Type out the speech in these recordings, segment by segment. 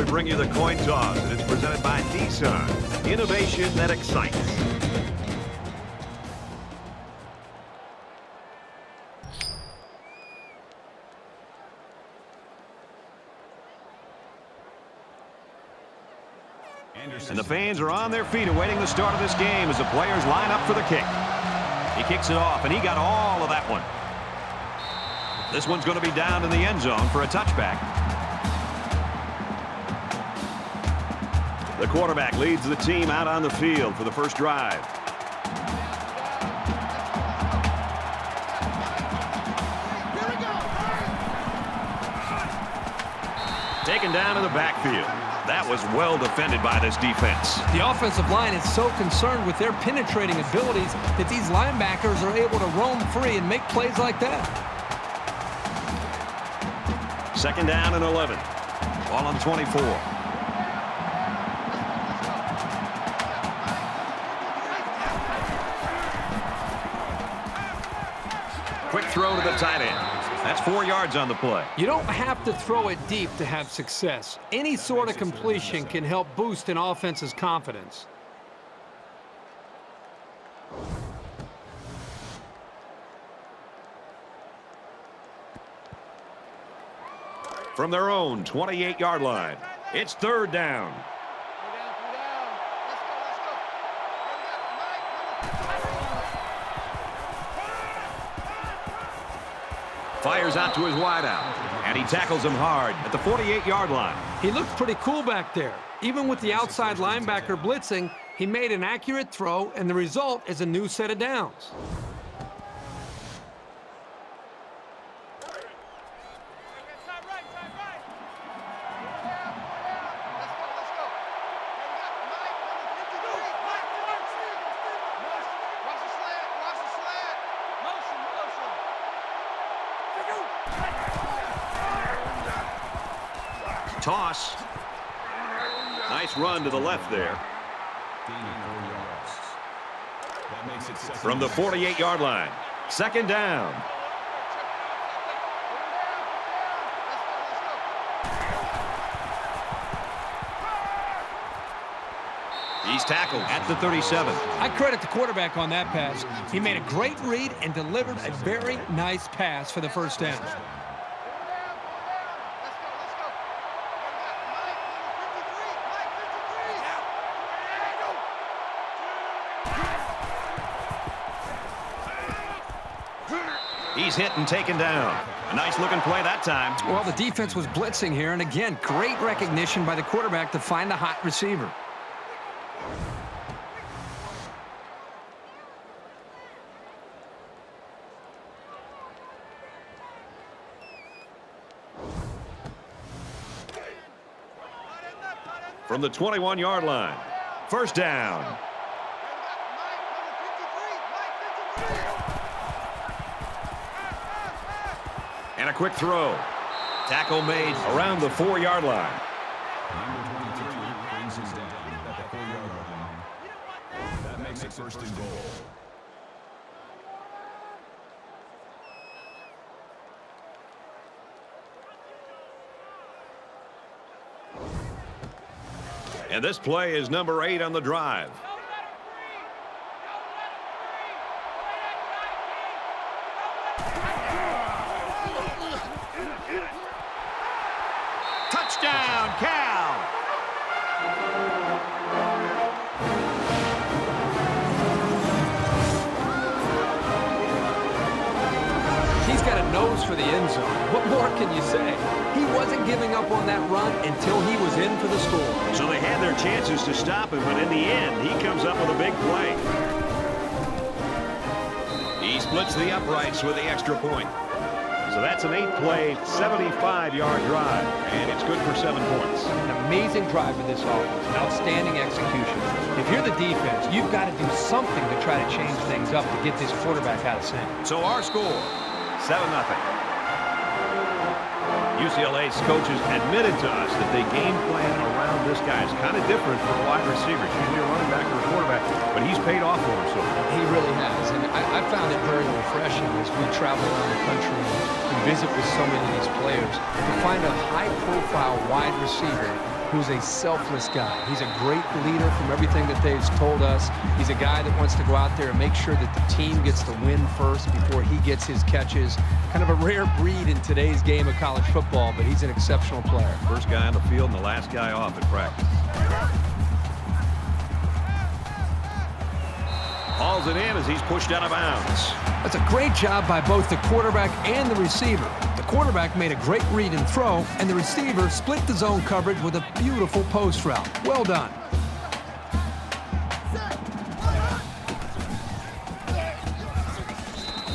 to bring you the coin toss, and it's presented by Nissan. Innovation that excites. And the fans are on their feet awaiting the start of this game as the players line up for the kick. He kicks it off, and he got all of that one. This one's going to be down in the end zone for a touchback. The quarterback leads the team out on the field for the first drive. Taken down in the backfield. That was well defended by this defense. The offensive line is so concerned with their penetrating abilities that these linebackers are able to roam free and make plays like that. Second down and 11. Ball on 24. Quick throw to the tight end. That's 4 yards on the play. You don't have to throw it deep to have success. Any sort of completion can help boost an offense's confidence. From their own 28-yard line, it's third down. Fires out to his wideout, and he tackles him hard at the 48-yard line. He looked pretty cool back there. Even with the outside linebacker blitzing, he made an accurate throw, and the result is a new set of downs. Toss. Nice run to the left there. From the 48-yard line. Second down. He's tackled at the 37. I credit the quarterback on that pass. He made a great read and delivered a very nice pass for the first down. He's hit and taken down. A nice-looking play that time. Well, the defense was blitzing here, and again, great recognition by the quarterback to find the hot receiver. From the 21-yard line. First down. And a quick throw. Tackle made around the 4-yard line. That makes it first and goal. And this play is number 8 on the drive. Touchdown, Cal! He's got a nose for the end zone. What more can you say? He wasn't giving up on that run until he was in for the score. So they had their chances to stop him, but in the end, he comes up with a big play. He splits the uprights with the extra point. So that's an 8-play, 75-yard drive, and it's good for 7 points. An amazing drive with this offense, outstanding execution. If you're the defense, you've got to do something to try to change things up to get this quarterback out of sync. So our score, 7-0. UCLA's coaches admitted to us that they game plan around this guy. It's kind of different for a wide receiver. It's usually a running back or a quarterback, but he's paid off for him so far. He really has, and I found it very refreshing as we travel around the country and visit with so many of these players to find a high-profile wide receiver who's a selfless guy. He's a great leader from everything that they've told us. He's a guy that wants to go out there and make sure that the team gets the win first before he gets his catches. Kind of a rare breed in today's game of college football, but he's an exceptional player. First guy on the field and the last guy off at practice. Hauls it in as he's pushed out of bounds. That's a great job by both the quarterback and the receiver. The quarterback made a great read and throw, and the receiver split the zone coverage with a beautiful post route. Well done.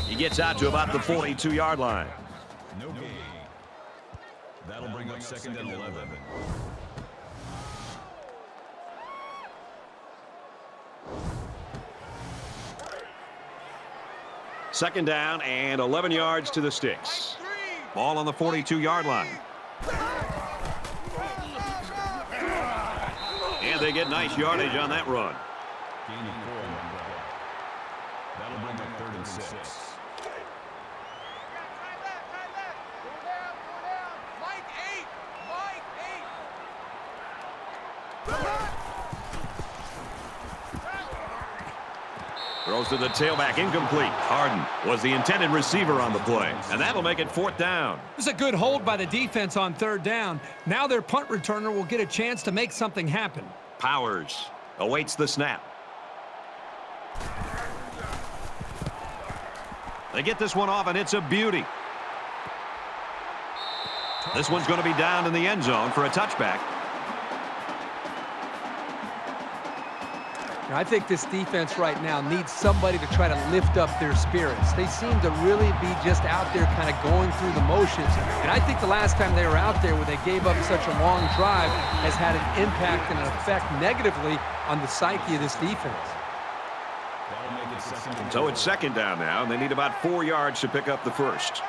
He gets out to about the 42-yard line. No gain. That'll bring up second and 11. Second down and 11 yards to the sticks. Ball on the 42-yard line. And they get nice yardage on that run. Gain of 4 on the play. That'll bring up third and 6. Throws to the tailback, incomplete. Harden was the intended receiver on the play, and that'll make it fourth down. This is a good hold by the defense on third down. Now their punt returner will get a chance to make something happen. Powers awaits the snap. They get this one off, and it's a beauty. This one's going to be down in the end zone for a touchback. I think this defense right now needs somebody to try to lift up their spirits. They seem to really be just out there kind of going through the motions. And I think the last time they were out there when they gave up such a long drive has had an impact and an effect negatively on the psyche of this defense. So it's second down now, and they need about 4 yards to pick up the first.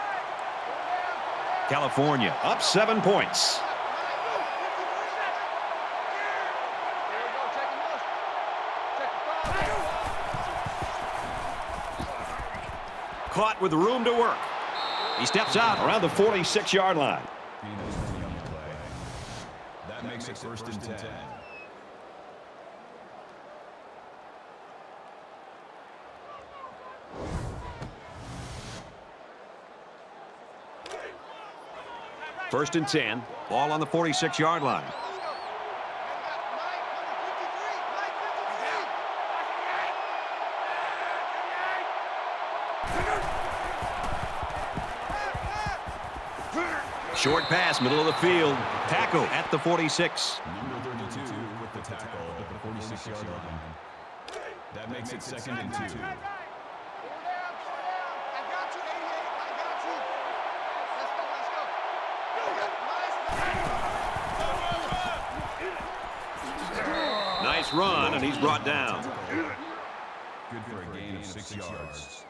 California up 7 points. Caught with room to work. He steps out around the 46-yard line. That makes it first and 10. First and 10. Ball on the 46-yard line. Short pass, middle of the field. Tackle at the 46. Number 32 with the tackle at the 46-yard line. That makes it second and 2. Nice run, and he's brought down. Good for a gain of 6 yards.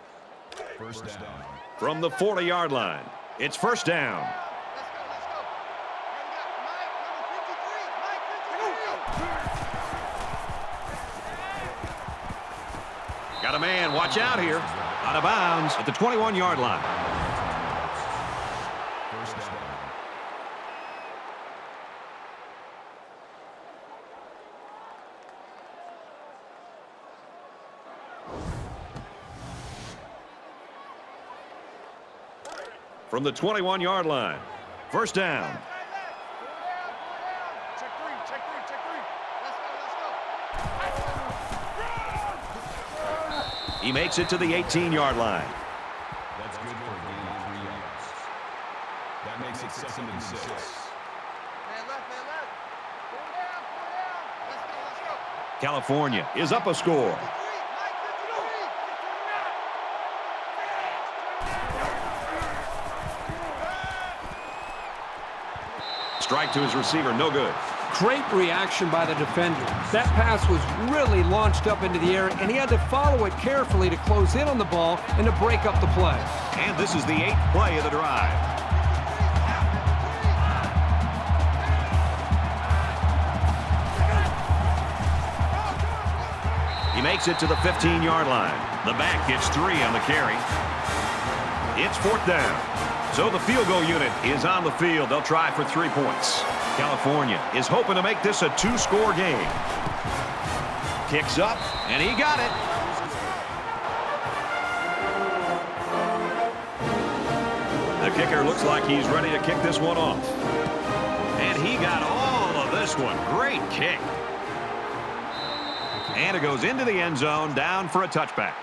First down. From the 40-yard line, it's first down. Got a man, watch out here. Out of bounds at the 21-yard line. First down. From the 21-yard line, first down. He makes it to the 18-yard line. That's good for a gain of 3 yards. That makes it second and 6. California is up a score. Strike to his receiver, no good. Great reaction by the defender. That pass was really launched up into the air, and he had to follow it carefully to close in on the ball and to break up the play. And this is the 8th play of the drive. He makes it to the 15-yard line. The back gets 3 on the carry. It's fourth down. So the field goal unit is on the field. They'll try for 3 points. California is hoping to make this a 2-score game. Kicks up, and he got it. The kicker looks like he's ready to kick this one off. And he got all of this one. Great kick. And it goes into the end zone, down for a touchback.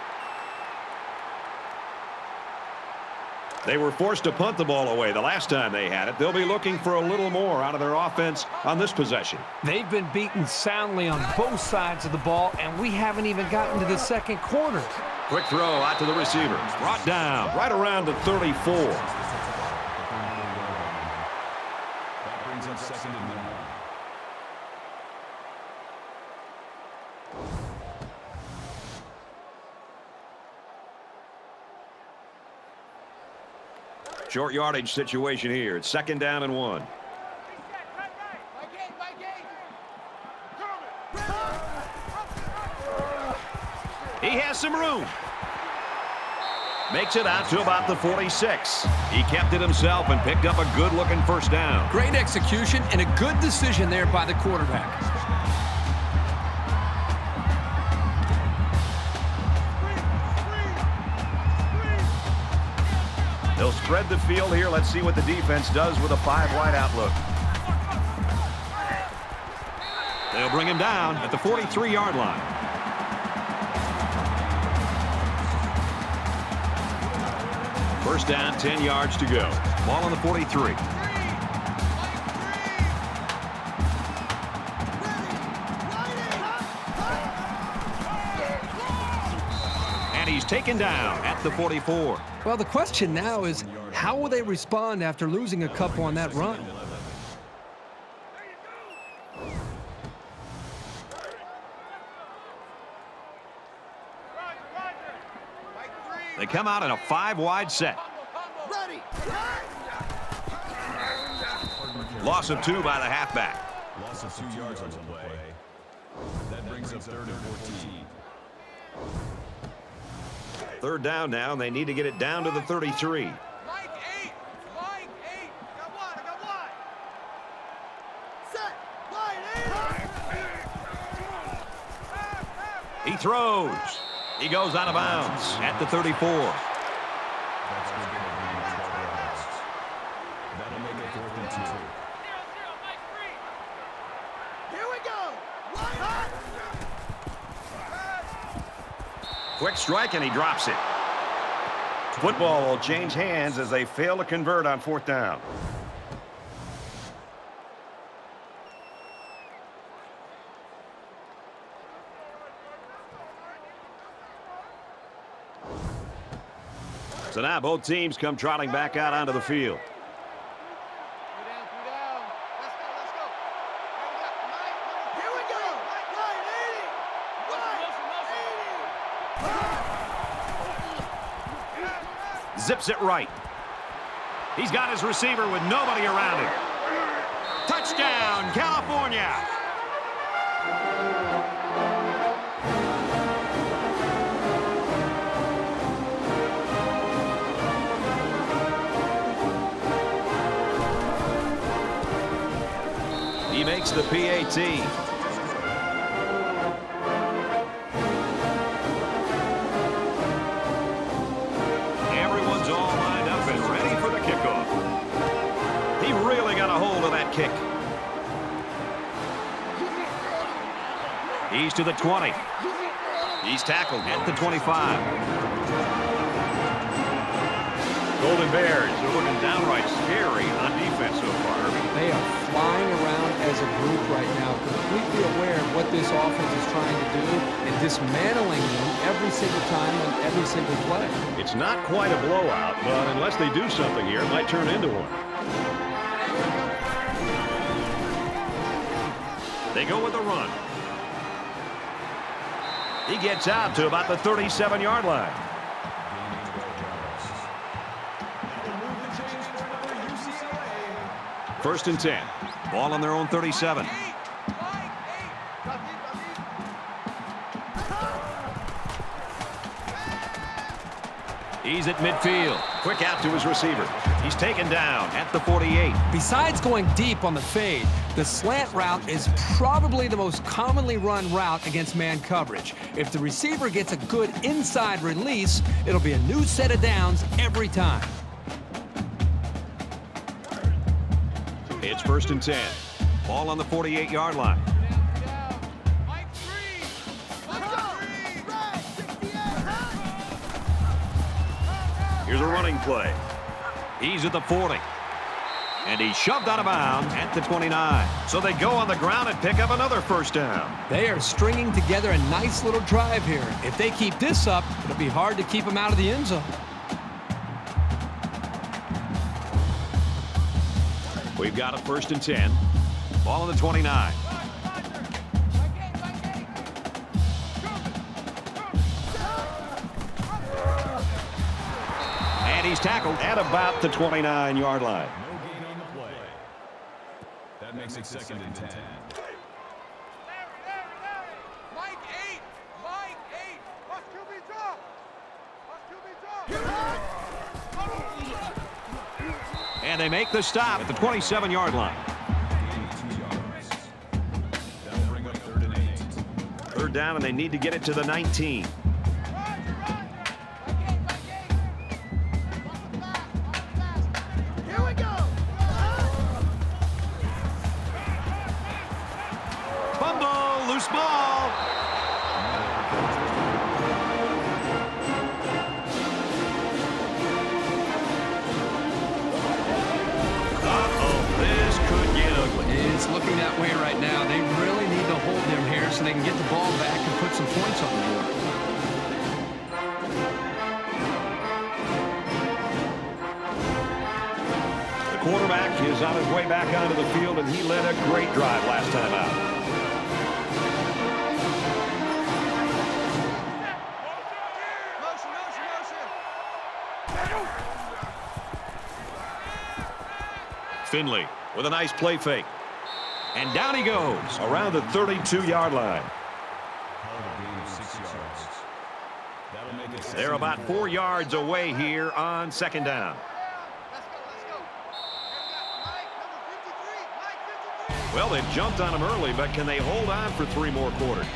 They were forced to punt the ball away the last time they had it. They'll be looking for a little more out of their offense on this possession. They've been beaten soundly on both sides of the ball, and we haven't even gotten to the second quarter. Quick throw out to the receiver. Brought down right around the 34. That brings up 2nd and 1. Short yardage situation here. It's 2nd down and 1. He has some room. Makes it out to about the 46. He kept it himself and picked up a good-looking first down. Great execution and a good decision there by the quarterback. They'll spread the field here. Let's see what the defense does with a 5-wide outlook. They'll bring him down at the 43-yard line. First down, 10 yards to go. Ball on the 43. And he's taken down at the 44. Well, the question now is, how will they respond after losing a couple on that run? They come out in a 5-wide set. Loss of 2 by the halfback. Loss of 2 yards on the play. That brings up 3rd and 14. 3rd down now, and they need to get it down to the 33. He throws. He goes out of bounds at the 34. That's good. That'll make it 4th and 2. Here we go. Quick strike, and he drops it. Football will change hands as they fail to convert on 4th down. So now both teams come trotting back out onto the field. Here we go. Zips it right. He's got his receiver with nobody around him. Touchdown, California! He makes the PAT. Everyone's all lined up and ready for the kickoff. He really got a hold of that kick. He's to the 20. He's tackled at the 25. Golden Bears are looking downright scary on defense so far. They are flying around as a group right now, completely aware of what this offense is trying to do and dismantling them every single time on every single play. It's not quite a blowout, but unless they do something here, it might turn into one. They go with the run. He gets out to about the 37-yard line. First and 10. Ball on their own 37. He's at midfield. Quick out to his receiver. He's taken down at the 48. Besides going deep on the fade, the slant route is probably the most commonly run route against man coverage. If the receiver gets a good inside release, it'll be a new set of downs every time. It's 1st and 10. Ball on the 48-yard line. Here's a running play. He's at the 40. And he's shoved out of bounds at the 29. So they go on the ground and pick up another 1st down. They are stringing together a nice little drive here. If they keep this up, it'll be hard to keep them out of the end zone. We've got a 1st and 10. Ball on the 29. And he's tackled at about the 29-yard line. No gain on the play. That makes it 2nd and 10. Mike 8. Mike 8. Watch QB drop. Watch QB drop. And they make the stop at the 27-yard line. That'll bring up 3rd and 8. 3rd down, and they need to get it to the 19. Here we go. Fumble, loose ball. This could get ugly. It's looking that way right now. They really need to hold them here so they can get the ball back and put some points on the board. The quarterback is on his way back onto the field, and he led a great drive last time out. Motion, motion, motion. Finley with a nice play fake. And down he goes around the 32-yard line. They're about 4 yards away here on 2nd down. Let's go. Mike, number 53. Mike 53. Well, they've jumped on him early, but can they hold on for 3 more quarters?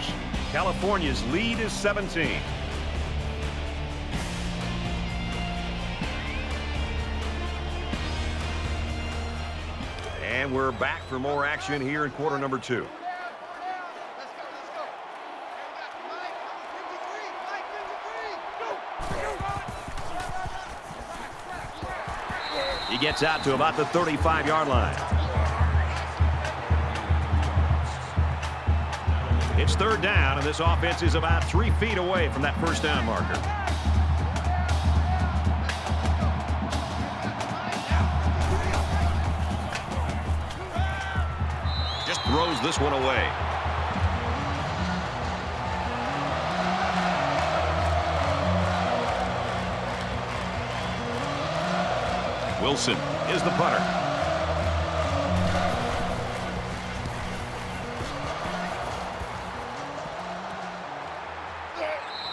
California's lead is 17. And we're back for more action here in quarter number 2. Let's go. Mike, number 53. He gets out to about the 35-yard line. It's 3rd down, and this offense is about 3 feet away from that 1st down marker. Just throws this one away. Wilson is the punter.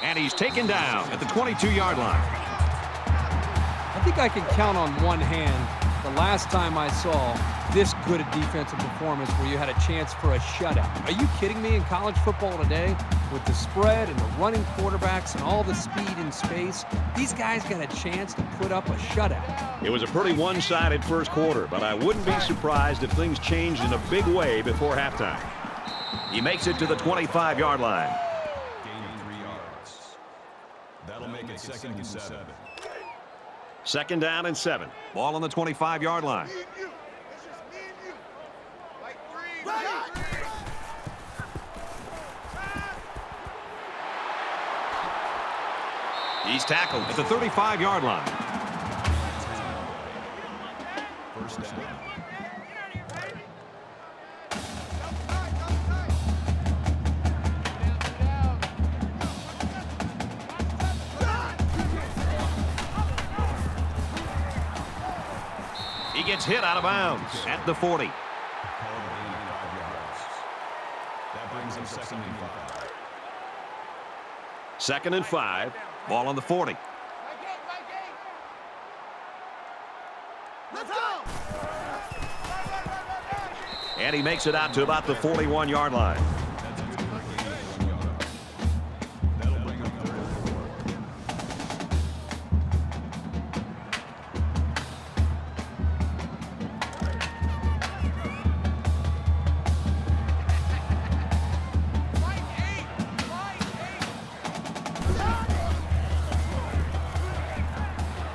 And he's taken down at the 22-yard line. I think I can count on one hand the last time I saw this good a defensive performance where you had a chance for a shutout. Are you kidding me? In college football today, with the spread and the running quarterbacks and all the speed and space, these guys got a chance to put up a shutout. It was a pretty one-sided first quarter, but I wouldn't be surprised if things changed in a big way before halftime. He makes it to the 25-yard line. Gain of 3 yards. That'll make it 2nd and 7. 2nd down and 7. Ball on the 25-yard line. Me and you. It's just me and you. Mike 3. Right. He's tackled at the 35-yard line. 1st down. He gets hit out of bounds at the 40. Call a gain of 5 yards. That brings him 2nd and 5. 2nd and 5. Ball on the 40. Mike 8. And he makes it out to about the 41-yard line.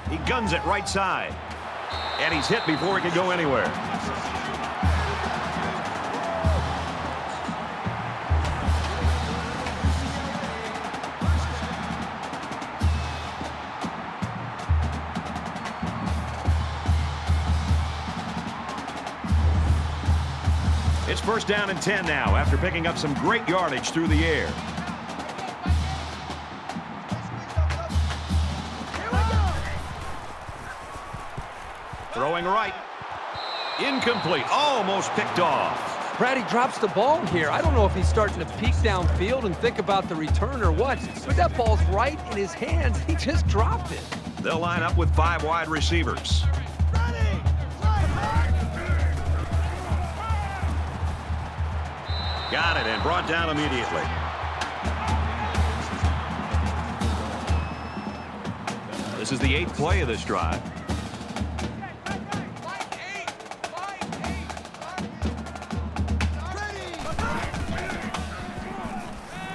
He guns it right side. And he's hit before he can go anywhere. It's first down and 10 now after picking up some great yardage through the air. Throwing right. Incomplete. Almost picked off. Brad, he drops the ball here. I don't know if he's starting to peek downfield and think about the return or what, but that ball's right in his hands. He just dropped it. They'll line up with 5 wide receivers. Got it and brought down immediately. This is the 8th play of this drive.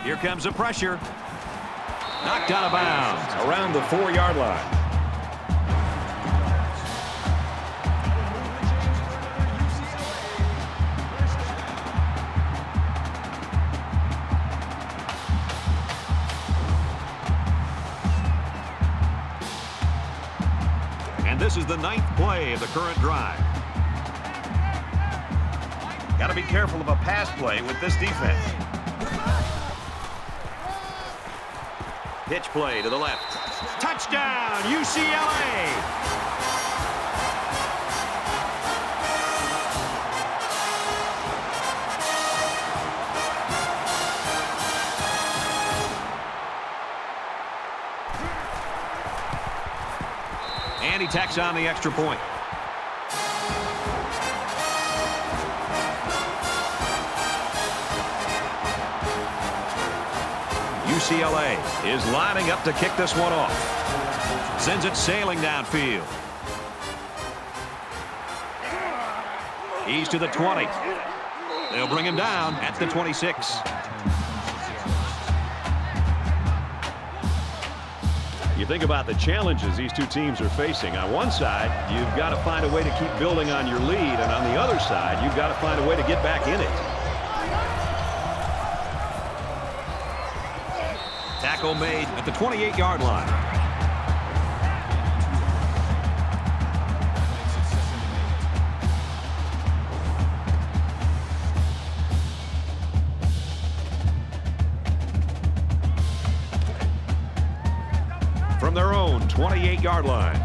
Here comes the pressure. Knocked out of bounds around the 4-yard line. And this is the 9th play of the current drive. Got to be careful of a pass play with this defense. Pitch play to the left. Touchdown, UCLA! And he tacks on the extra point. UCLA is lining up to kick this one off. Sends it sailing downfield. He's to the 20. They'll bring him down at the 26. You think about the challenges these two teams are facing. On one side, you've got to find a way to keep building on your lead, and on the other side, you've got to find a way to get back in it. Tackle made at the 28-yard line. From their own 28-yard line,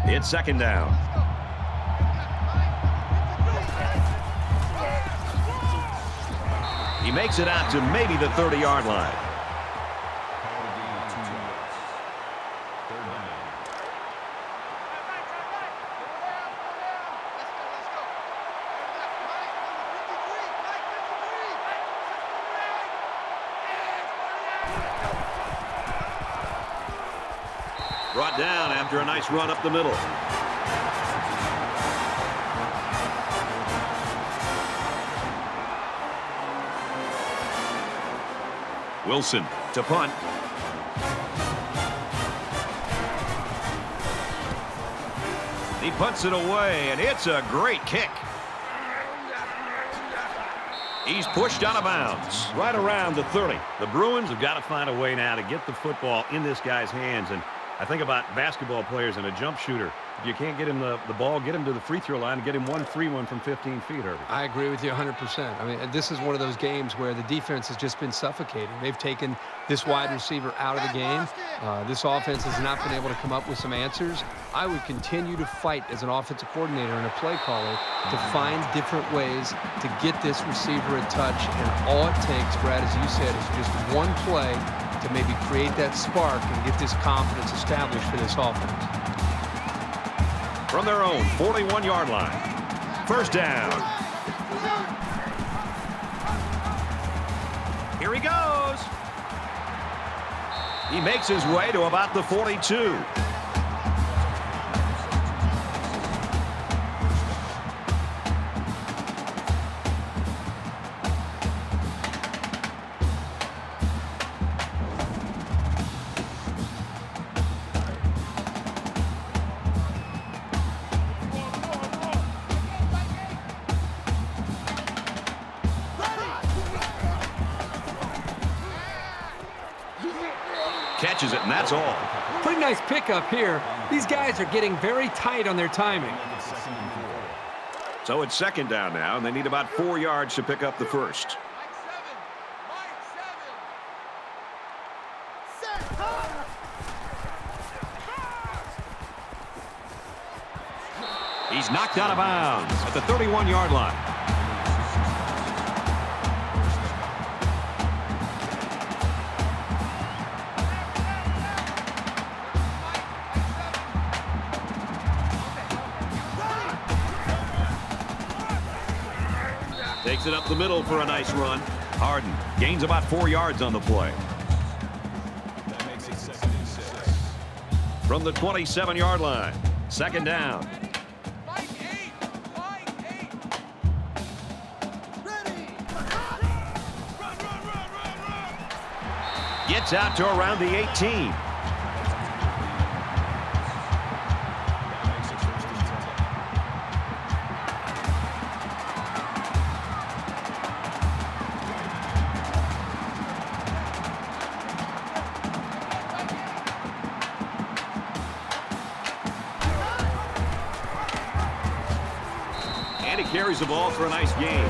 it's second down. He makes it out to maybe the 30-yard line. Brought down after a nice run up the middle. Wilson to punt. He punts it away, and it's a great kick. He's pushed out of bounds right around the 30. The Bruins have got to find a way now to get the football in this guy's hands. And I think about basketball players and a jump shooter. If you can't get him the ball, get him to the free throw line and get him one free one from 15 feet, Herbie. I agree with you 100%. I mean, this is one of those games where the defense has just been suffocating. They've taken this wide receiver out of the game. This offense has not been able to come up with some answers. I would continue to fight as an offensive coordinator and a play caller to find different ways to get this receiver a touch. And all it takes, Brad, as you said, is just one play to maybe create that spark and get this confidence established for this offense. From their own 41-yard line, first down. He makes his way to about the 42. Catches it, and that's all. Pretty nice pickup here. These guys are getting very tight on their timing. So it's second down now, and they need about 4 yards to pick up the first. He's knocked out of bounds at the 31-yard line. Takes it up the middle for a nice run. Harden gains about 4 yards on the play. That makes it 2nd and 6. From the 27-yard line, second down. Gets out to around the 18. And he carries the ball for a nice gain.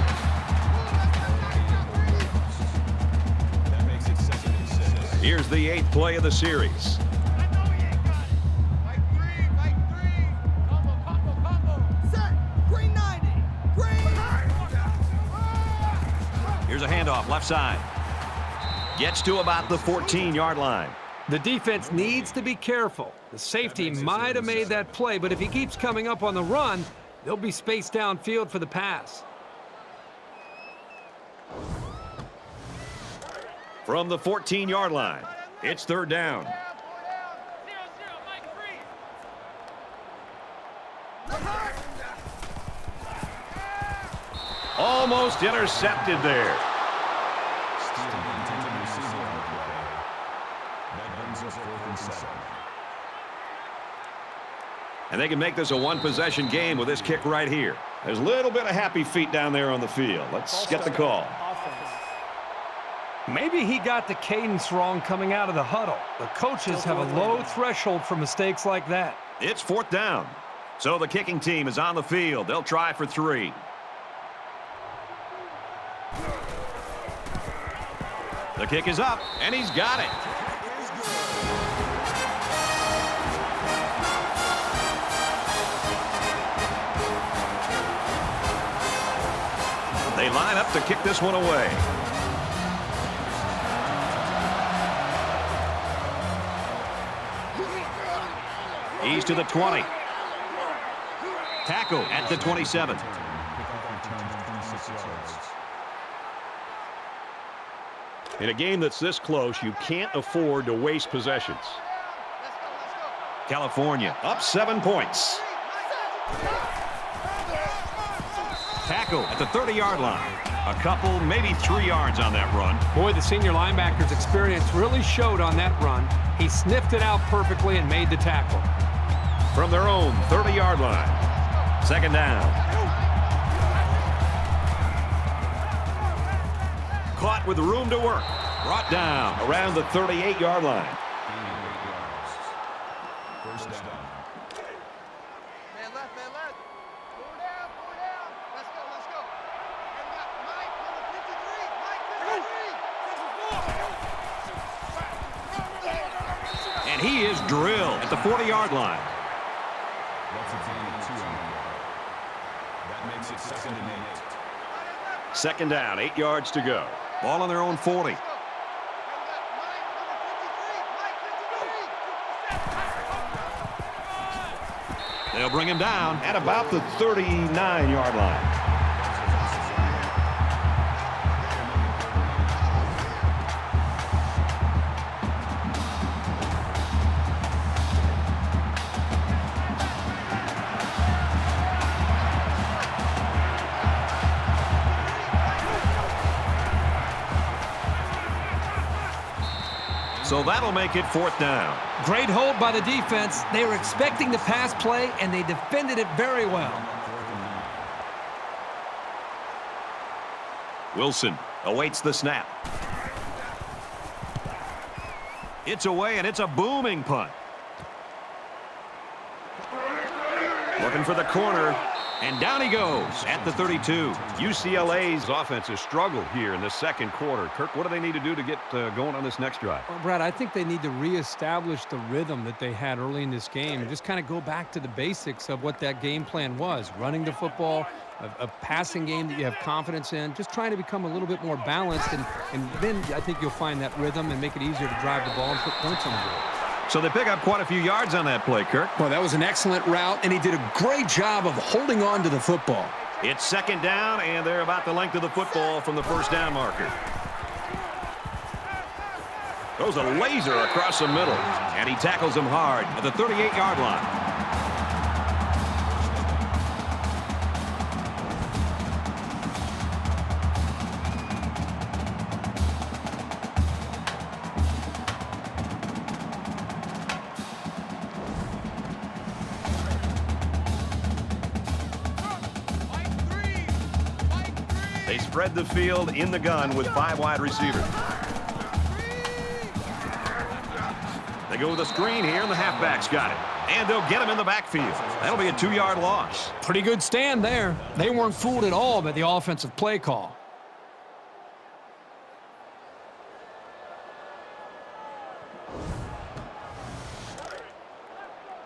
That makes it 2nd and 6. Here's the 8th play of the series. Here's a handoff left side. Gets to about the 14-yard line. The defense needs to be careful. The safety might have made that play, but if he keeps coming up on the run, they'll be spaced downfield for the pass. From the 14-yard line, it's third down. Almost intercepted there. And they can make this a one-possession game with this kick right here. There's a little bit of happy feet down there on the field. Let's get the call. Maybe he got the cadence wrong coming out of the huddle. The coaches have a low threshold for mistakes like that. It's fourth down. So the kicking team is on the field. They'll try for 3. The kick is up, and he's got it. They line up to kick this one away. He's to the 20. Tackle at the 27. In a game that's this close, you can't afford to waste possessions. California up 7 points. Tackle at the 30-yard line. A couple, maybe 3 yards on that run. Boy, the senior linebacker's experience really showed on that run. He sniffed it out perfectly and made the tackle. From their own 30-yard line. Second down. Caught with room to work. Brought down around the 38-yard line. First down. Man left, man left. 4 down, 4 down. Let's go, let's go. And we got Mike, number 53. Mike, 53. And he is drilled at the 40-yard line. That's a gain of 2 on the yard. That makes it 2nd and 8. Second down, 8 yards to go. Ball on their own 40. They'll bring him down at about the 39-yard line. So that'll make it 4th down. Great hold by the defense. They were expecting the pass play, and they defended it very well. Wilson awaits the snap. It's away, and it's a booming punt. Looking for the corner, and down he goes at the 32. UCLA's offense has struggled here in the second quarter. Kirk, what do they need to do to get going on this next drive? Well, Brad, I think they need to reestablish the rhythm that they had early in this game and just kind of go back to the basics of what that game plan was. Running the football, a passing game that you have confidence in, just trying to become a little bit more balanced, and then I think you'll find that rhythm and make it easier to drive the ball and put points on the board. So they pick up quite a few yards on that play, Kirk. Well, that was an excellent route, and he did a great job of holding on to the football. It's 2nd down, and they're about the length of the football from the 1st down marker. Throws a laser across the middle, and he tackles him hard at the 38-yard line. They spread the field in the gun with 5 wide receivers. They go with a screen here, and the halfback's got it. And they'll get him in the backfield. That'll be a 2-yard loss. Pretty good stand there. They weren't fooled at all by the offensive play call.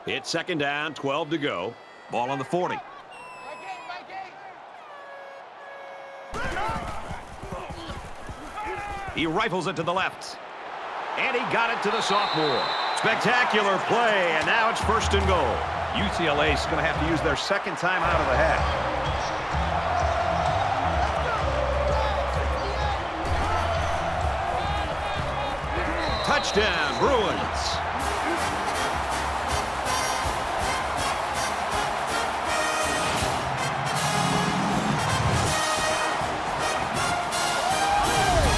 It's 2nd down, 12 to go. Ball on the 40. He rifles it to the left. And he got it to the sophomore. Spectacular play, and now it's 1st and goal. UCLA is going to have to use their 2nd time out of the half. Touchdown, Bruins.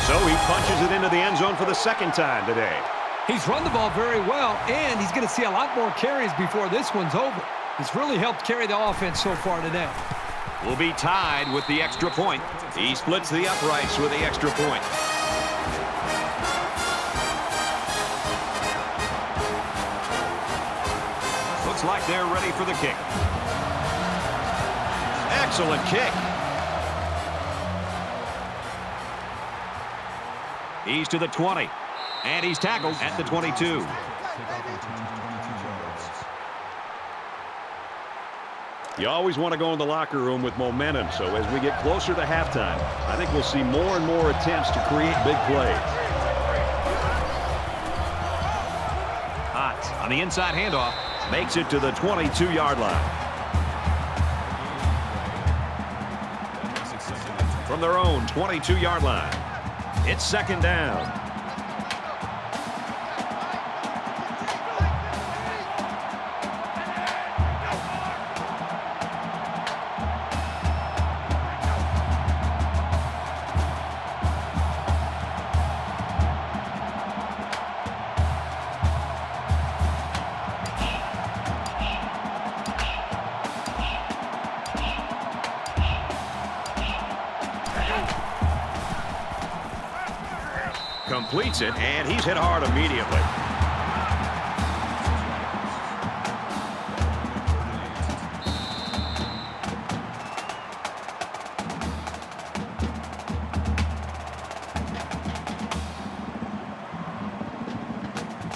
So he punches it into the end zone for the 2nd time today. He's run the ball very well, and he's going to see a lot more carries before this one's over. He's really helped carry the offense so far today. Will be tied with the extra point. He splits the uprights with the extra point. Looks like they're ready for the kick. Excellent kick. He's to the 20, and he's tackled at the 22. You always want to go in the locker room with momentum, so as we get closer to halftime, I think we'll see more and more attempts to create big plays. Hot on the inside handoff, makes it to the 22-yard line. From their own 22-yard line. It's 2nd down. Completes it, and he's hit hard immediately.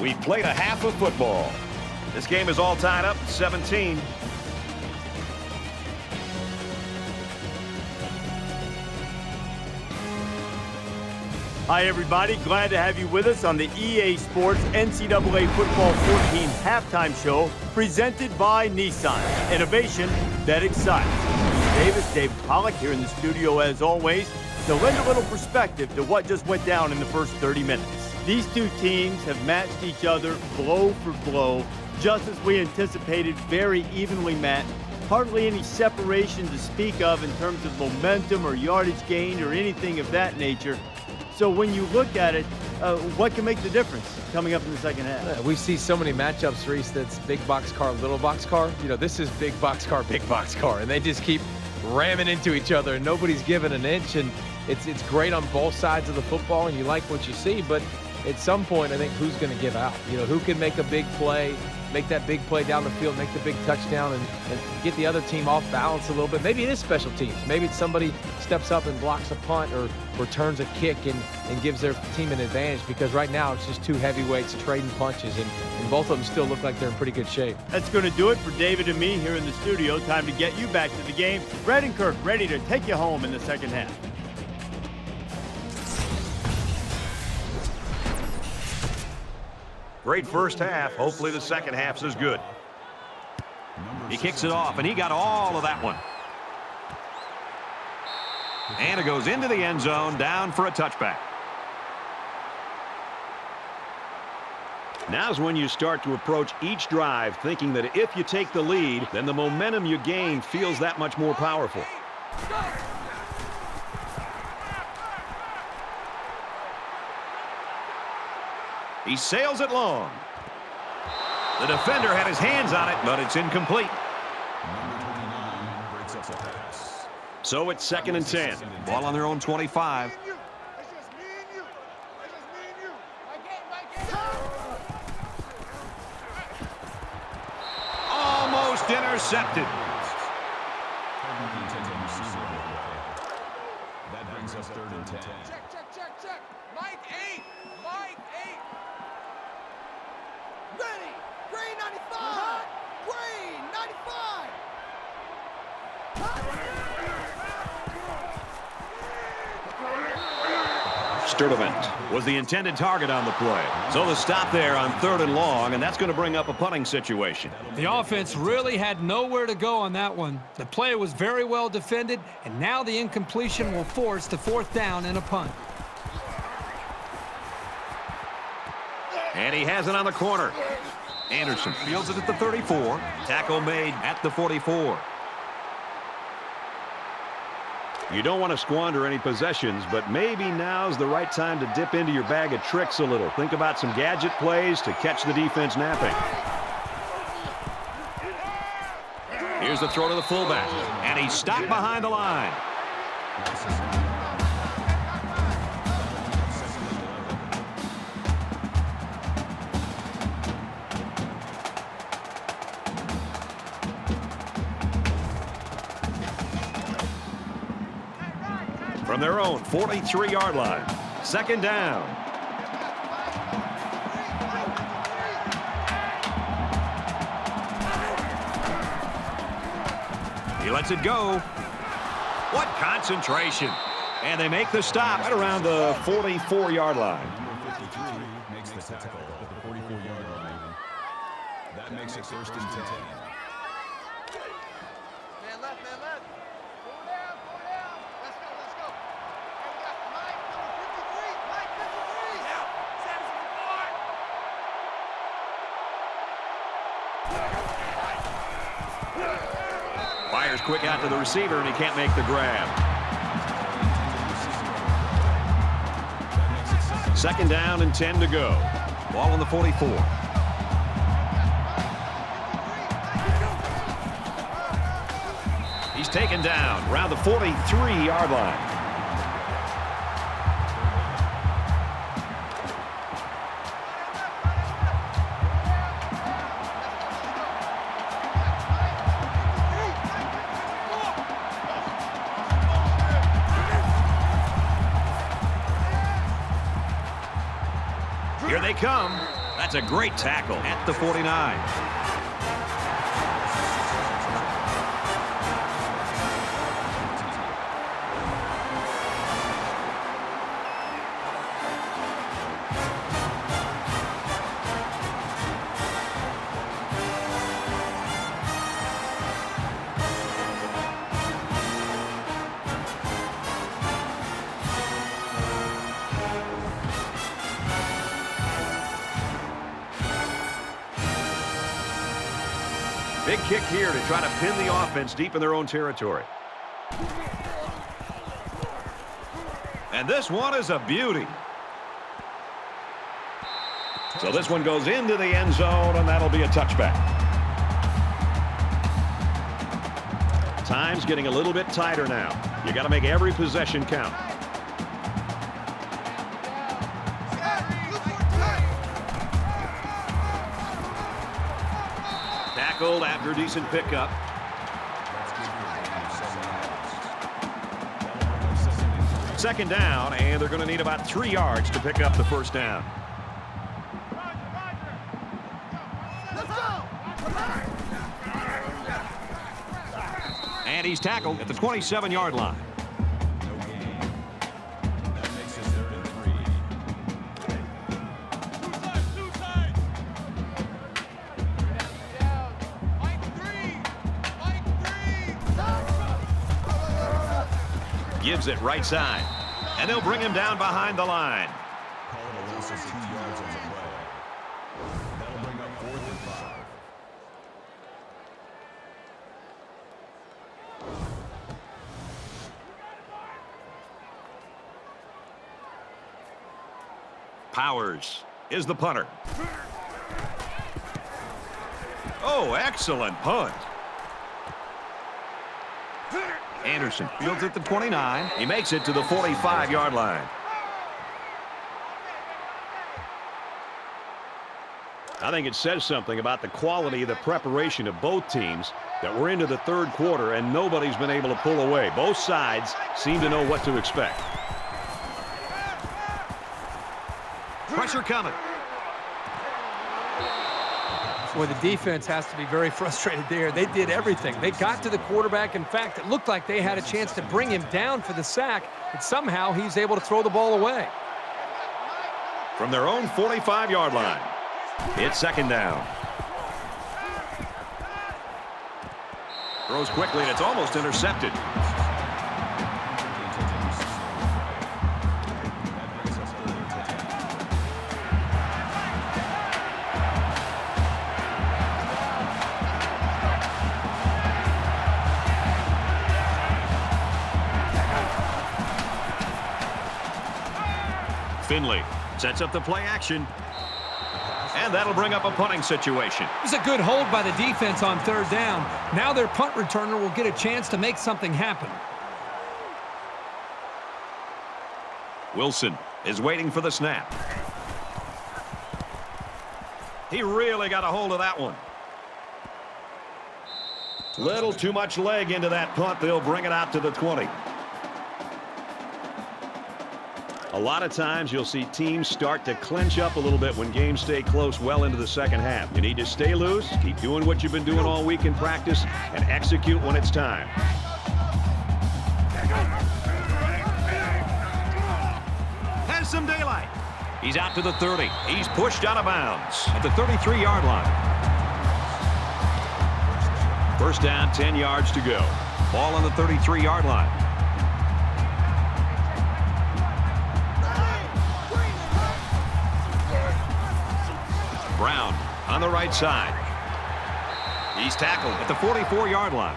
We played a half of football. This game is all tied up 17. Hi, everybody. Glad to have you with us on the EA Sports NCAA Football 14 halftime show presented by Nissan. Innovation that excites. Davis, David Pollack here in the studio as always to lend a little perspective to what just went down in the first 30 minutes. These two teams have matched each other blow for blow, just as we anticipated, very evenly matched. Hardly any separation to speak of in terms of momentum or yardage gained or anything of that nature. So when you look at it, What can make the difference coming up in the second half? We see so many matchups, Reese, that's big box car, little box car. You know, this is big box car, and they just keep ramming into each other, and nobody's giving an inch, and it's great on both sides of the football, and you like what you see, but at some point, I think who's going to give out? You know, who can make a big play, make that big play down the field, make the big touchdown, and get the other team off balance a little bit. Maybe it is special teams. Maybe it's somebody steps up and blocks a punt or returns a kick and gives their team an advantage, because right now it's just two heavyweights trading punches, and both of them still look like they're in pretty good shape. That's going to do it for David and me here in the studio. Time to get you back to the game. Brad and Kirk ready to take you home in the second half. Great first half. Hopefully the second half's as good. He kicks it off, and he got all of that one. And it goes into the end zone, down for a touchback. Now's when you start to approach each drive thinking that if you take the lead, then the momentum you gain feels that much more powerful. He sails it long. The defender had his hands on it, but it's incomplete. So it's 2nd and 10. Ball on their own 25. Almost intercepted. That brings us 3rd and 10. Check. Mike 8. Ready. Green 95. Green 95. Sturdivant was the intended target on the play. So the stop there on 3rd and long, and that's going to bring up a punting situation. The offense really had nowhere to go on that one. The play was very well defended, and now the incompletion will force the 4th down and a punt. And he has it on the corner. Anderson fields it at the 34. Tackle made at the 44. You don't want to squander any possessions, but maybe now's the right time to dip into your bag of tricks a little. Think about some gadget plays to catch the defense napping. Here's the throw to the fullback, and he's stopped behind the line. From their own 43-yard line. 2nd down. He lets it go. What concentration. And they make the stop right around the 44-yard line. Number 53 makes the tackle at the 44-yard line. That makes it 1st and 10. Man left. Four down. Let's go. And we got Mike number 53. Mike 53. Yeah. Fires quick out to the receiver, and he can't make the grab. 2nd down and 10 to go. Ball on the 44. He's taken down around the 43-yard line. Here they come. That's a great tackle at the 49. Big kick here to try to pin the offense deep in their own territory. And this one is a beauty. So this one goes into the end zone, and that'll be a touchback. Time's getting a little bit tighter now. You got to make every possession count. Tackled after a decent pickup. Second down, and they're going to need about 3 yards to pick up the first down. And he's tackled at the 27-yard line. That makes it 3rd and 3. Gives it right side. And they'll bring him down behind the line. Call it a loss of 2 yards on the play. That'll bring up 4th and 5. Powers is the punter. Oh, excellent punt. Anderson fields at the 29. He makes it to the 45-yard line. I think it says something about the quality of the preparation of both teams that we're into the third quarter and nobody's been able to pull away. Both sides seem to know what to expect. Pressure coming. Well, the defense has to be very frustrated there. They did everything. They got to the quarterback. In fact, it looked like they had a chance to bring him down for the sack, but somehow he's able to throw the ball away. From their own 45-yard line, it's second down. Throws quickly, and it's almost intercepted. Finley sets up the play action. And that'll bring up a punting situation. It's a good hold by the defense on 3rd down. Now their punt returner will get a chance to make something happen. Wilson is waiting for the snap. He really got a hold of that one. Little too much leg into that punt. They'll bring it out to the 20. A lot of times you'll see teams start to clinch up a little bit when games stay close well into the second half. You need to stay loose, keep doing what you've been doing all week in practice, and execute when it's time. Has some daylight. He's out to the 30. He's pushed out of bounds at the 33-yard line. First down, 10 yards to go. Ball on the 33-yard line. Brown on the right side. He's tackled at the 44-yard line.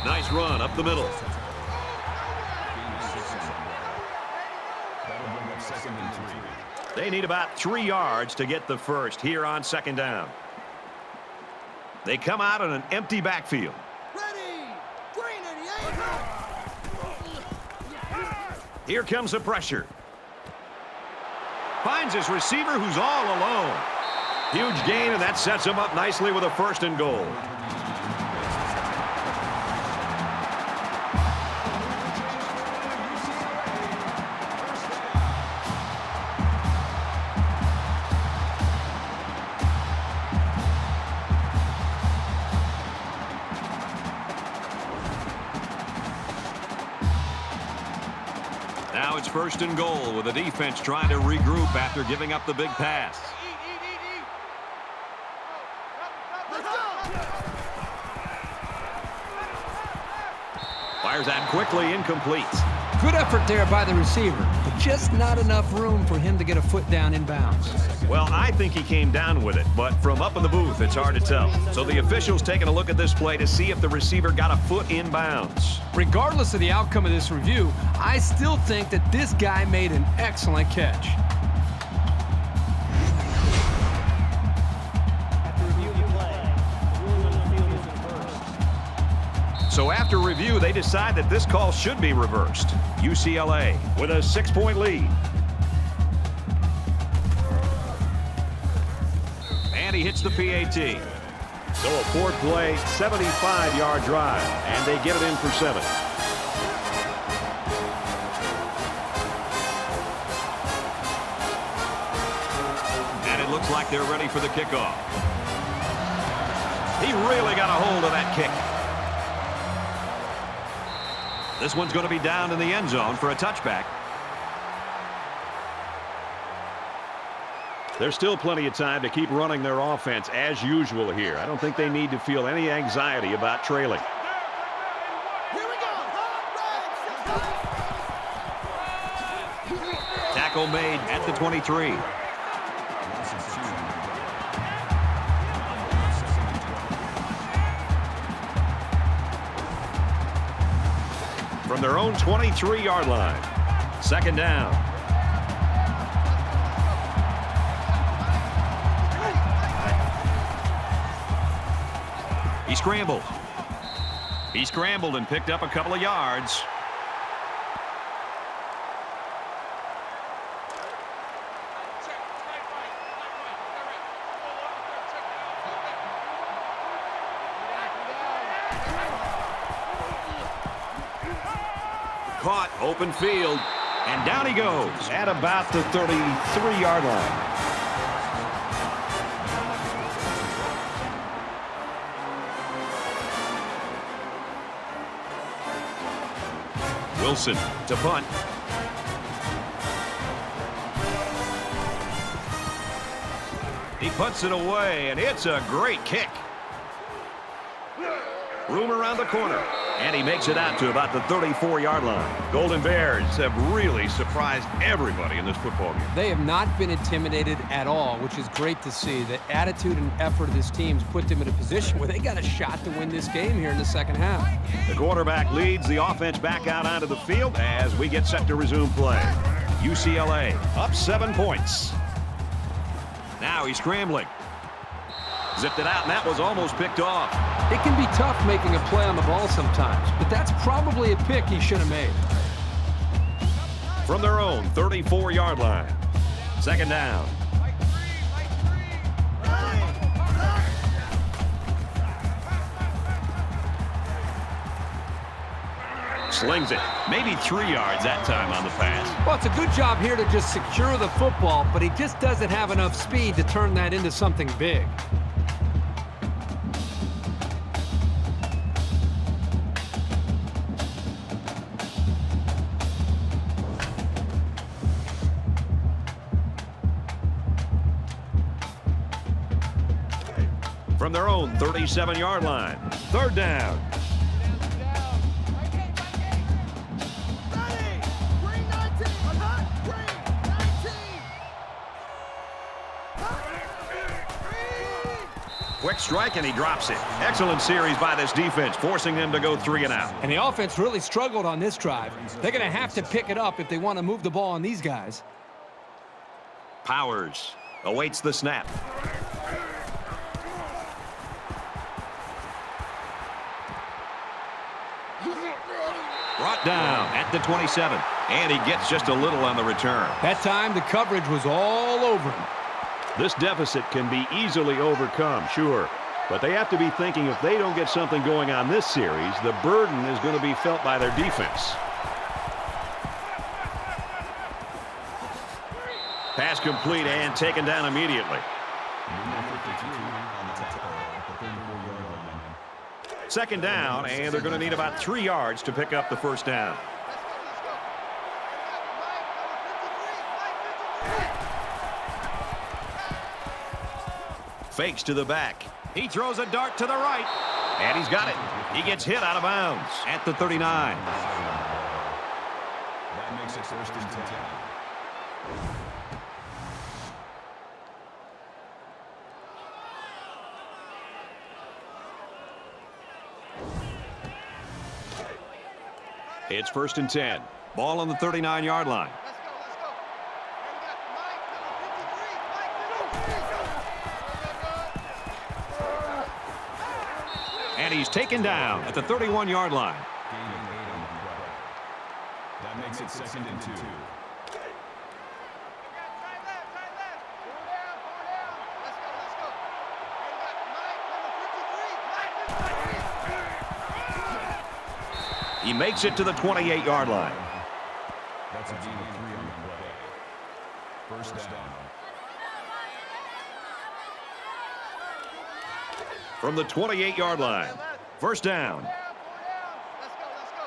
Nice run up the middle. That'll bring up 2nd and 3. They need about 3 yards to get the first here on second down. They come out in an empty backfield. Here comes the pressure. Finds his receiver who's all alone. Huge gain, and that sets him up nicely with a 1st and goal. Now it's 1st and goal with the defense trying to regroup after giving up the big pass. Fires that quickly, incomplete. Good effort there by the receiver, but just not enough room for him to get a foot down in bounds. Well, I think he came down with it, but from up in the booth, it's hard to tell. So the official's taking a look at this play to see if the receiver got a foot in bounds. Regardless of the outcome of this review, I still think that this guy made an excellent catch. So after review, they decide that this call should be reversed. UCLA with a 6-point lead. And he hits the PAT. So a fourth play, 75-yard drive, and they get it in for 7. And it looks like they're ready for the kickoff. He really got a hold of that kick. This one's going to be down in the end zone for a touchback. There's still plenty of time to keep running their offense as usual here. I don't think they need to feel any anxiety about trailing. Tackle made at the 23. From their own 23-yard line. 2nd down. He scrambled. He scrambled and picked up a couple of yards. Caught, open field, and down he goes at about the 33-yard line. Wilson to punt. He puts it away, and it's a great kick. Room around the corner, and he makes it out to about the 34-yard line. Golden Bears have really surprised everybody in this football game. They have not been intimidated at all, which is great to see. The attitude and effort of this team's put them in a position where they got a shot to win this game here in the second half. The quarterback leads the offense back out onto the field as we get set to resume play. UCLA up 7 points. Now he's scrambling. Zipped it out, and that was almost picked off. It can be tough making a play on the ball sometimes, but that's probably a pick he should have made. From their own 34-yard line. 2nd down. Slings it. Maybe 3 yards that time on the pass. Well, it's a good job here to just secure the football, but he just doesn't have enough speed to turn that into something big. From their own 37-yard line. 3rd down. Quick strike, and he drops it. Excellent series by this defense, forcing them to go 3 and out. And the offense really struggled on this drive. They're going to have to pick it up if they want to move the ball on these guys. Powers awaits the snap. Brought down at the 27, and he gets just a little on the return. That time, the coverage was all over him. This deficit can be easily overcome, sure, but they have to be thinking if they don't get something going on this series, the burden is going to be felt by their defense. Pass complete and taken down immediately. 2nd down, and they're going to need about 3 yards to pick up the 1st down. Fakes to the back. He throws a dart to the right. And he's got it. He gets hit out of bounds at the 39. That makes it first and 10. It's first and 10. Ball on the 39-yard line. Let's go, let's go. And we got Mike, number 53. Mike, And he's taken down at the 31-yard line. Gain of 8 on the play. That makes it second and 2. Tight left. Four down. Let's go, let's go. And we got Mike, number 53. Mike, 53. He makes it to the 28-yard line. That's a gain of 3 on the play. First down. From the 28-yard line. First down. Four down. Let's go, let's go.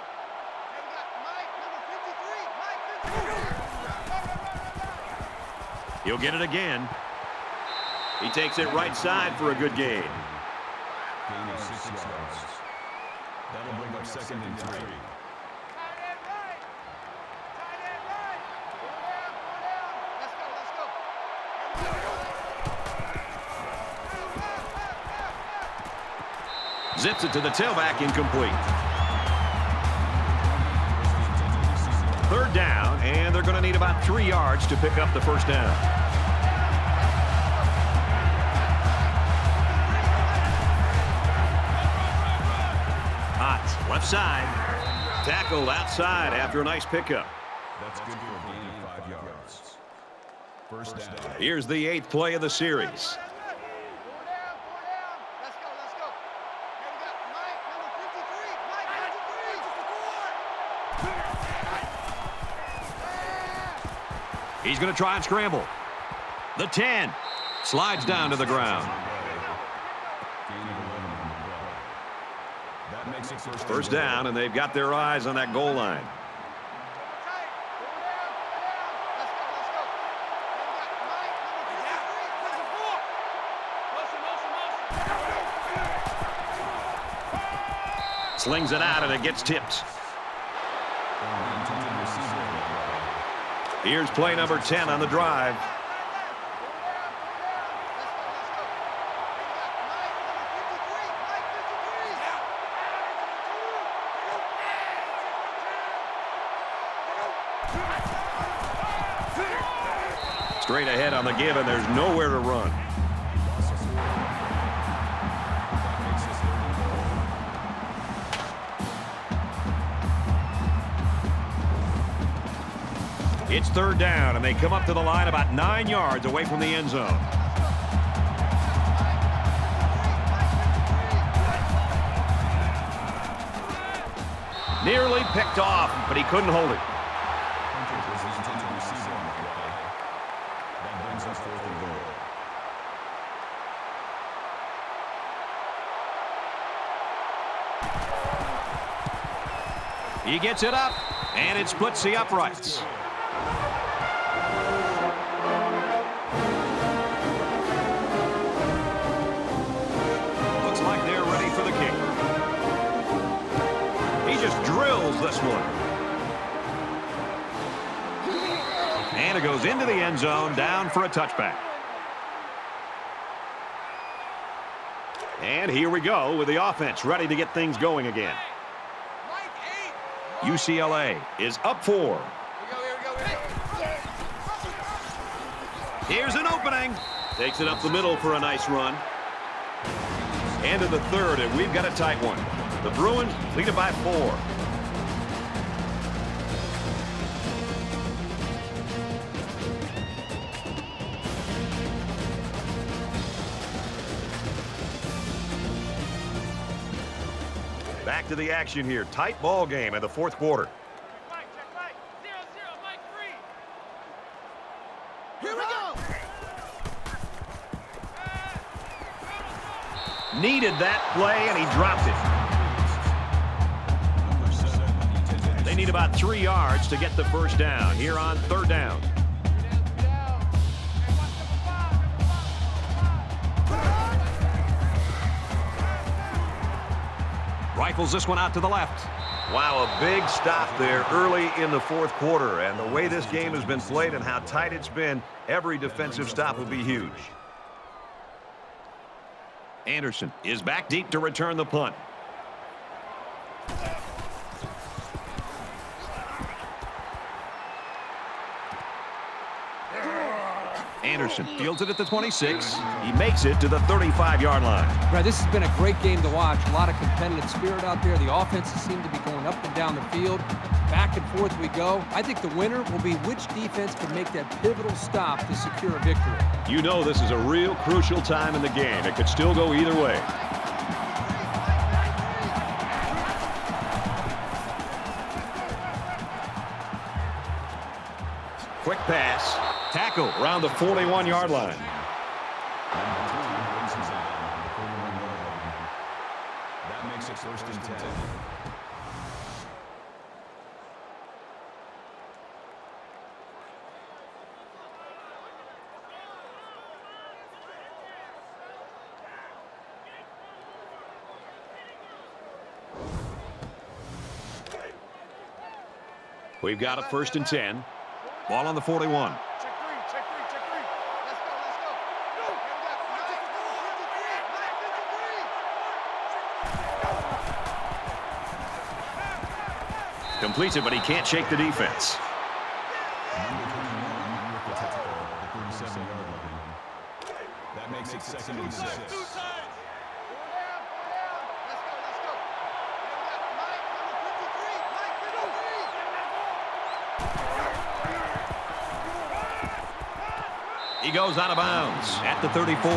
And we got Mike, number 53. Mike, 53. He'll get it again. He takes it right side for a good gain. Gain of 6 yards. That'll bring up second and 3. Tight end right. Four down. Let's go, let's go. And we got Zips it to the tailback, incomplete. Third down, and they're going to need about 3 yards to pick up the first down. Hot, left side. Tackled outside after a nice pickup. That's good for a gain of 5 yards. First down. Here's the 8th play of the series. Four down. Let's go, let's go. And we got Mike, number 53. Mike, 53. He's going to try and scramble. The 10 slides down to the ground. Gain of 11 on the play. That makes it First down, and they've got their eyes on that goal line. Tight. Four down. Let's go, let's go. And we got Mike, number 53. Slings it out, and it gets tipped. Intended receiver. Here's play number 10 on the drive. Let's go, let's go. And we got Mike, number 53. Mike, 53. Straight ahead on the give, and there's nowhere to run. It's third down, and they come up to the line about 9 yards away from the end zone. Nearly picked off, but he couldn't hold it. Was the intended receiver on the play. That brings us 4th and goal. He gets it up, and it splits the uprights. Looks like they're ready for the kick. He just drills this one. And it goes into the end zone, down for a touchback. And here we go with the offense ready to get things going again. Mike, 8. UCLA is up 4. Here we go. Here's an opening. Takes it up the middle for a nice run. End of the third, and we've got a tight one. The Bruins lead it by 4. Back to the action here. Tight ball game in the fourth quarter. Check Mike. 0-0, Mike 3. Here we go. Needed that play, and he dropped it. They need about 3 yards to get the first down here on third down. Rifles this one out to the left. Wow, a big stop there early in the fourth quarter. And the way this game has been played and how tight it's been, every defensive stop will be huge. Anderson is back deep to return the punt. Anderson fields it at the 26. He makes it to the 35-yard line. Right, this has been a great game to watch. A lot of competitive spirit out there. The offenses seem to be going up and down the field. Back and forth we go. I think the winner will be which defense can make that pivotal stop to secure a victory. You know this is a real crucial time in the game. It could still go either way. Quick pass. Tackle around the 41-yard line. That makes it first and 10. We've got a first and 10. Ball on the 41. Completes it, but he can't shake the defense. That makes it second and 6. He goes out of bounds at the 34.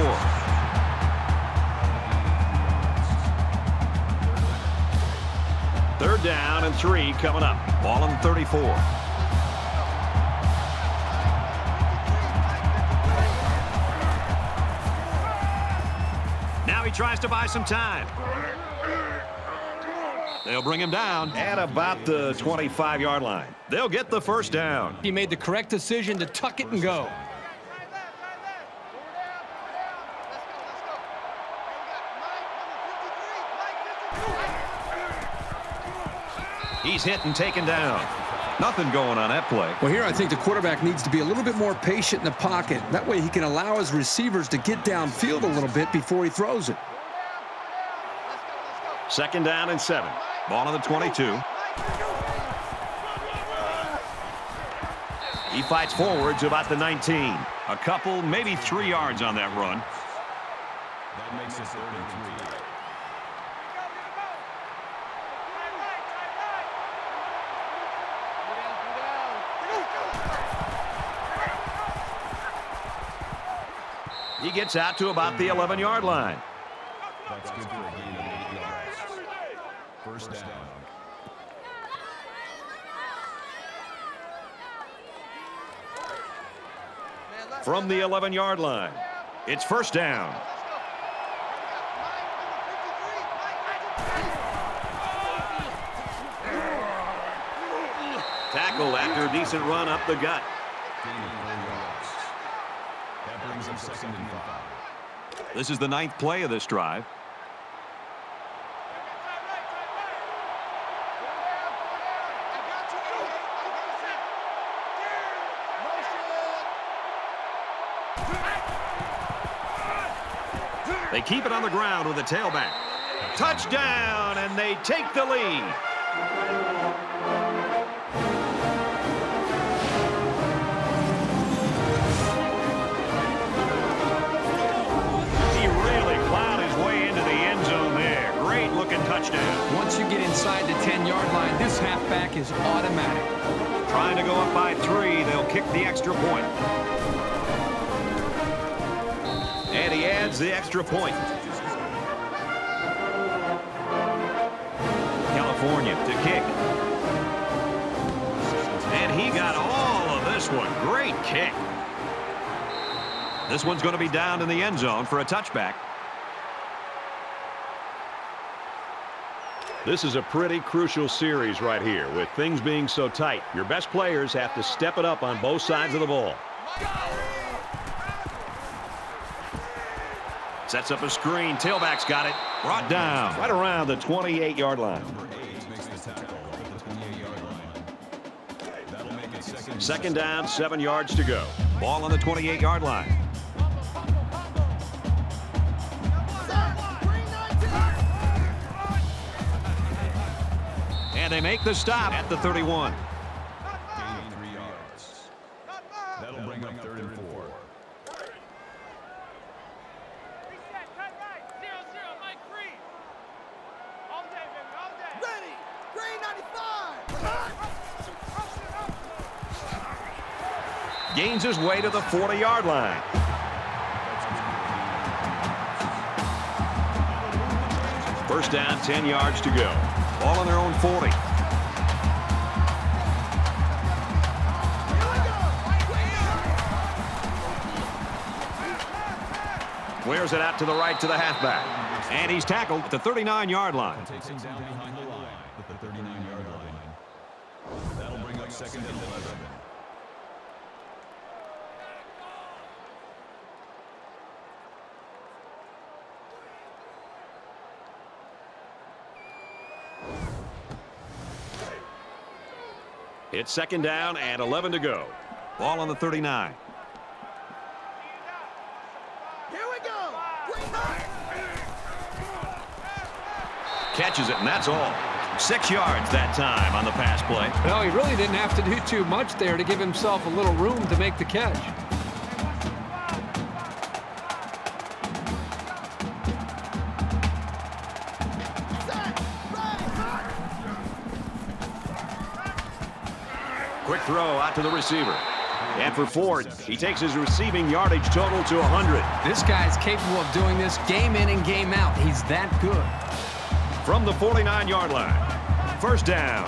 Third down and 3 coming up. Ball on the 34. Now he tries to buy some time. They'll bring him down at about the 25-yard line. They'll get the first down. He made the correct decision to tuck it and go. He's hit and taken down. Nothing going on that play. Well, here I think the quarterback needs to be a little bit more patient in the pocket. That way he can allow his receivers to get downfield a little bit before he throws it. Second down and 7. Ball on the 22. He fights forward to about the 19. A couple, maybe 3 yards on that run. That makes it third and 3. He gets out to about the 11-yard line. That's good for a gain of 8 yards. First down. From the 11-yard line, it's first down. Tackle after a decent run up the gut. That brings him second and 5. This is the 9th play of this drive. They keep it on the ground with a tailback. Touchdown, and they take the lead. Touchdown. Once you get inside the 10-yard line, this halfback is automatic. Trying to go up by 3, they'll kick the extra point. And he adds the extra point. California to kick. And he got all of this one. Great kick. This one's going to be down in the end zone for a touchback. This is a pretty crucial series right here. With things being so tight, your best players have to step it up on both sides of the ball. Sets up a screen. Tailback's got it. Brought down right around the 28-yard line. Number 8 makes the tackle at the 28-yard line. That'll make it Second down, 7 yards to go. Ball on the 28-yard line. And they make the stop at the 31. Gaining 3 yards. That'll bring up 3rd and 4. Ready! Green 95! Gains his way to the 40-yard line. First down, 10 yards to go. Ball on their own 40. Wears it out to the right to the halfback. And he's tackled at the 39-yard line. Takes him down behind the line at the 39-yard line. That'll bring up 2nd and 11. It's 2nd down and 11 to go. Ball on the 39. Here we go! Catches it, and that's all. 6 yards that time on the pass play. No, he really didn't have to do too much there to give himself a little room to make the catch. Quick throw out to the receiver. And for Ford, he takes his receiving yardage total to 100. This guy's capable of doing this game in and game out. He's that good. From the 49-yard line. First down.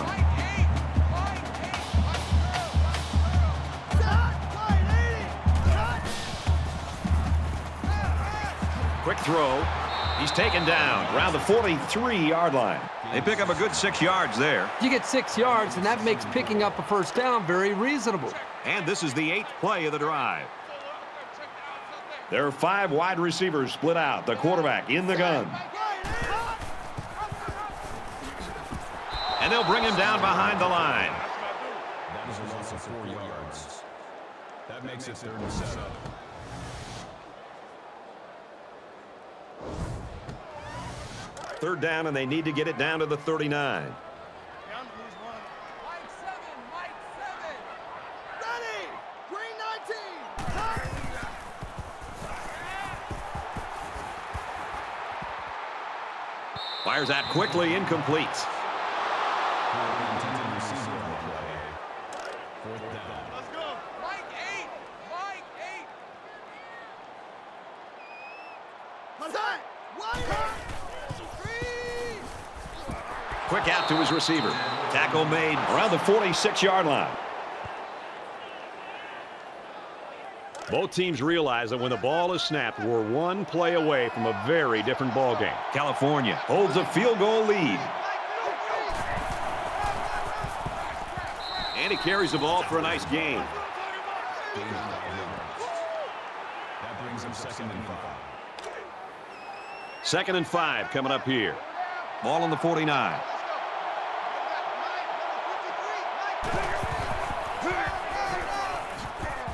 Quick throw. He's taken down around the 43-yard line. They pick up a good 6 yards there. You get 6 yards, and that makes picking up a first down very reasonable. And this is the 8th play of the drive. There are 5 wide receivers split out. The quarterback in the gun. And they'll bring him down behind the line. That is a loss of 4 yards. That makes it 3rd and 7. Third down, and they need to get it down to the 39. Mike 7, Mike 7. Ready! Green 19. Fires out quickly, incomplete. Intended receiver on the play. 4th down. Let's go. Mike 8. Mike 8. Set. Wide. Quick out to his receiver. Tackle made around the 46-yard line. Both teams realize that when the ball is snapped, we're one play away from a very different ball game. California holds a field goal lead. And he carries the ball for a nice gain. Gain of 5 yards. That brings him 2nd and 5. 2nd and 5 coming up here. Ball on the 49.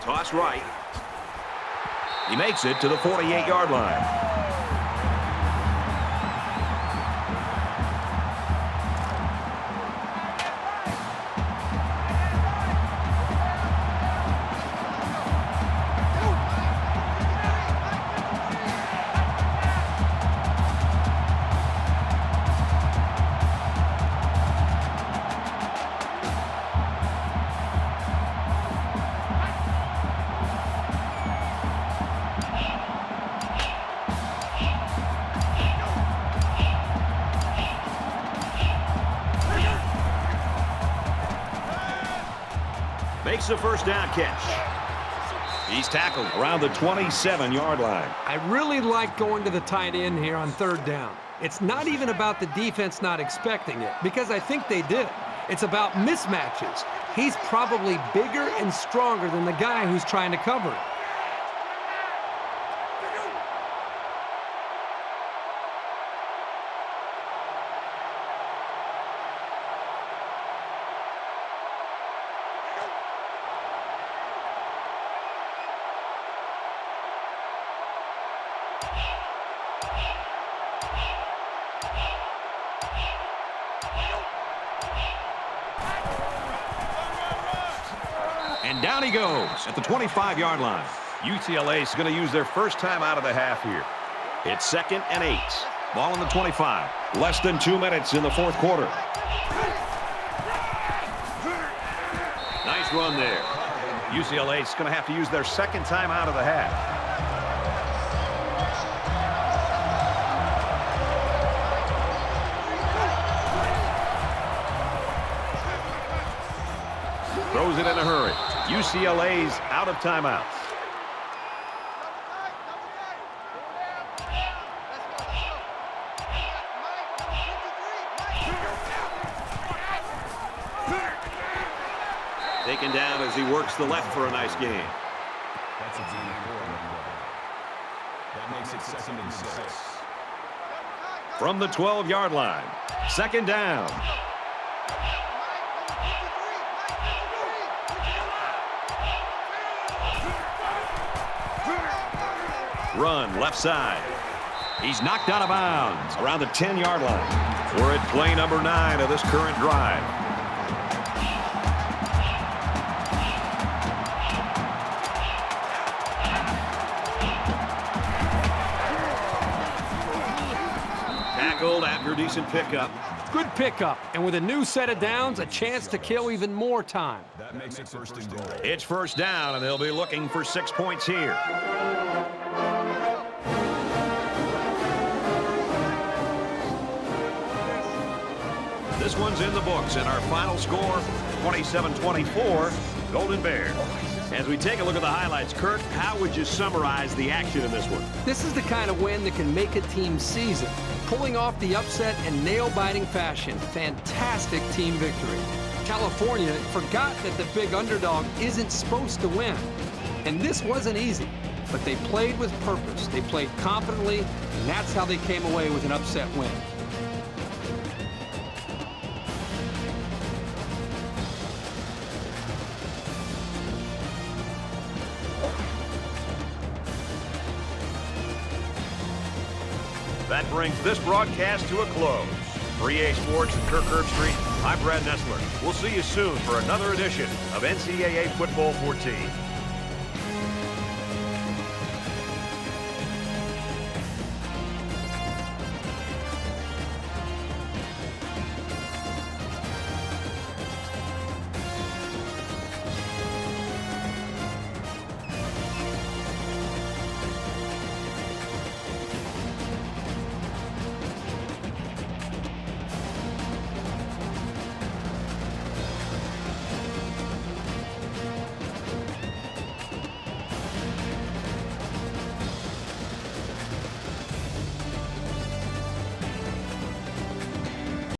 Toss right. He makes it to the 48-yard line. Makes the first down catch. He's tackled around the 27-yard line. I really like going to the tight end here on 3rd down. It's not even about the defense not expecting it, because I think they did. It's about mismatches. He's probably bigger and stronger than the guy who's trying to cover it. And down he goes at the 25-yard line. UCLA is going to use their first time out of the half here. It's 2nd and 8. Ball in the 25. Less than 2 minutes in the fourth quarter. Nice run there. UCLA is going to have to use their second time out of the half. Throws it in a hurry. UCLA's out of timeouts. Taken down as he works the left for a nice gain. That's a gain of 4. That makes it 2nd and 6. From the 12-yard line. 2nd down. Run left side. He's knocked out of bounds around the 10-yard line. We're at play number 9 of this current drive. Tackled after a decent pickup. Good pickup, and with a new set of downs, a chance to kill even more time. That makes it 1st and goal. It's 1st down, and they'll be looking for 6 points here. This one's in the books, and our final score, 27-24, Golden Bears. As we take a look at the highlights, Kurt, how would you summarize the action in this one? This is the kind of win that can make a team's season. Pulling off the upset in nail-biting fashion. Fantastic team victory. California forgot that the big underdog isn't supposed to win. And this wasn't easy, but they played with purpose. They played confidently, and that's how they came away with an upset win. That brings this broadcast to a close. For EA Sports and Kirk Herbstreit, I'm Brad Nessler. We'll see you soon for another edition of NCAA Football 14.